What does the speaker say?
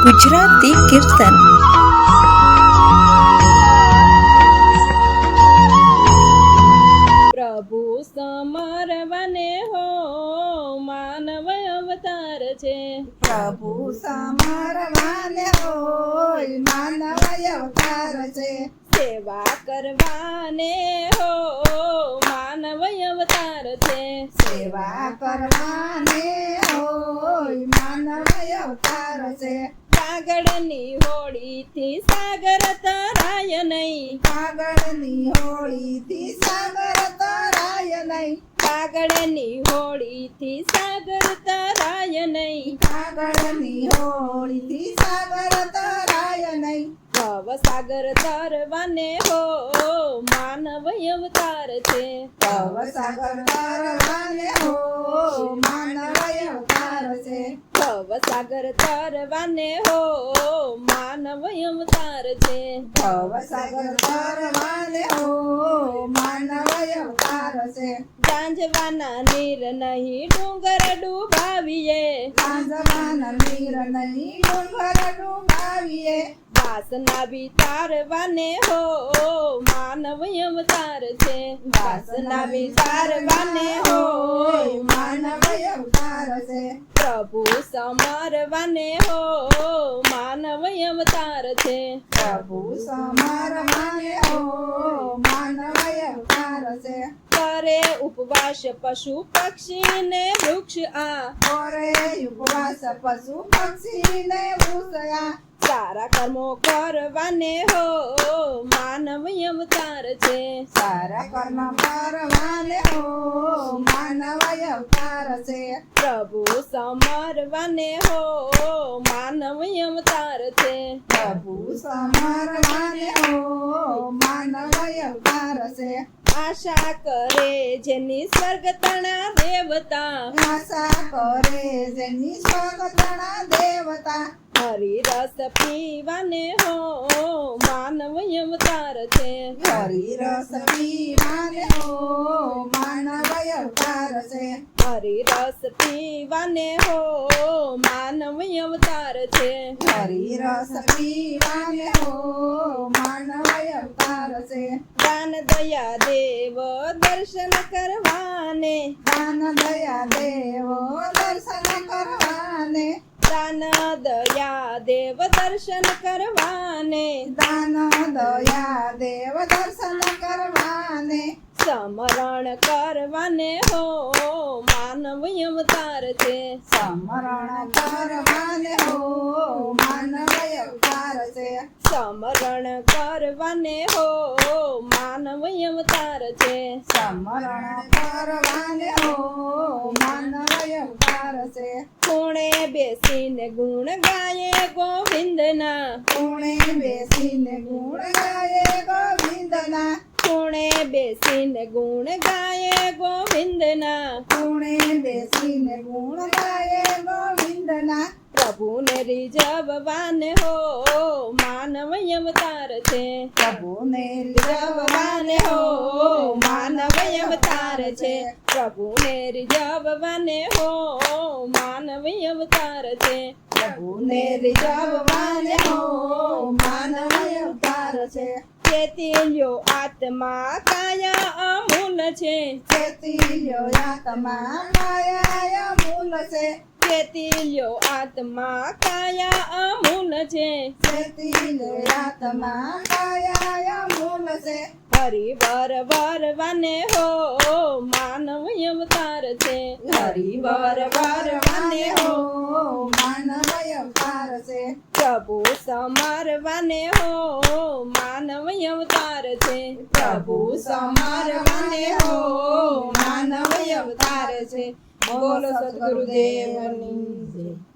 ગુજરાતી કીર્તન. પ્રભુ સમરવને હો માનવ અવતાર છે. પ્રભુ સમરવાને હોય માનવ અવતાર છે. સેવા કરવાને હો માનવ અવતાર છે. સેવા કરવાને હોય માનવ અવતાર છે. કાગળની હોળીથી સાગર તરાય નહીં. કાગળની હોળીથી સાગર તરાય નહીં. કાગળની હોળીથી સાગર તરાય નહીં. કાગળની હોળીથી સાગર તરાય નહીં. ભવ સાગર તરવાને હો માનવ અવતાર છે. ભવ સાગર તરવાને હો માનવ અવતાર છે. ભવ સાગર તરવાને હો માનવ અવતાર છે. ભવ સાગર તરવાને હો માનવ અવતાર છે. ગાંજવાના નીર નહીં ડુંગર ડૂબાવીએ. ગાંજવાના નીર નહીં ડુંગર ડૂબાવીએ. વાસના વિતારવાને હો માનવ અવતાર છે. વાસના વિતારવાને હો માનવ અવતાર છે. પ્રભુ સમરવાને હો માનવ અવતાર છે. પ્રભુ સમરવાને હો માનવ અવતાર છે. કરે ઉપવાસ પશુ પક્ષીને વૃક્ષ આ. કરે ઉપવાસ પશુ પક્ષીને વૃષયા. સારા કર્મો કરવાને હો માનવ અવતાર છે. સારા કર્મ કરવાને હો માનવ અવતાર છે. પ્રભુ સમરવાને હો માનવ અવતાર છે. પ્રભુ સમરવાને હો માનવ અવતાર છે. આશા કરે જેની સ્વર્ગ તણા દેવતા. આશા કરે જેની સ્વગતણા દેવતા. હરિરસ પીવાને હો માનવ અવતાર છે. હરિરસ પીવાને હો માનવ અવતાર છે. હરિરસ પીવાને હો માનવ અવતાર છે. હરિરસ પીવાને હો માનવ અવતાર છે. દાન દયા દેવ દર્શન કરવાને. દાન દયા દેવ દર્શન કરવાને. દાન દયા દેવ દર્શન કરવાને. દાન દયા દેવ દર્શન કરવાને. સમરણ કરવાને હો માનવ અવતાર છે. સમરણ કરવાને હો માનવ અવતાર છે. સમરણ કરવાને હો માનવ અવતાર છે. સમરણ કરવાને હો માનવ અવતાર છે. ખૂણે બેસીને ગુણ ગાયે ગોવિંદના. ખૂણે બેસીને ગુણ ગાયે ગોવિંદના. ખૂણે બેસીને ગુણ ગાયે ગોવિંદના. ખૂણે બેસીને ગુણ ગાયે ગોવિંદના. પ્રભુને રીઝવવાને હો માનવ અવતાર છે. પ્રભુને રીઝવવાને હો માનવ અવતાર છે. પ્રભુને રીઝવવાને હો માનવ અવતાર છે. પ્રભુને રીઝવવાને હો માનવ અવતાર છે. તેથી લ્યો આત્મા કાયા અમૂલ છે. તેથી લ્યો આત્મા કાયા અમૂલ છે. તેથી લ્યો આત્મા કાયા અમૂલ છે. તેથી લ્યો આત્મા કાયા અમૂલ છે. હરિવર વરવાને હો માનવ અવતાર છે. હરિવર વરવાને હો માનવ અવતાર છે. પ્રભુ સમરવાને હો માનવ અવતાર છે. પ્રભુ સમરવાને હો માનવ અવતાર છે. બોલો સદગુરુદેવની જય.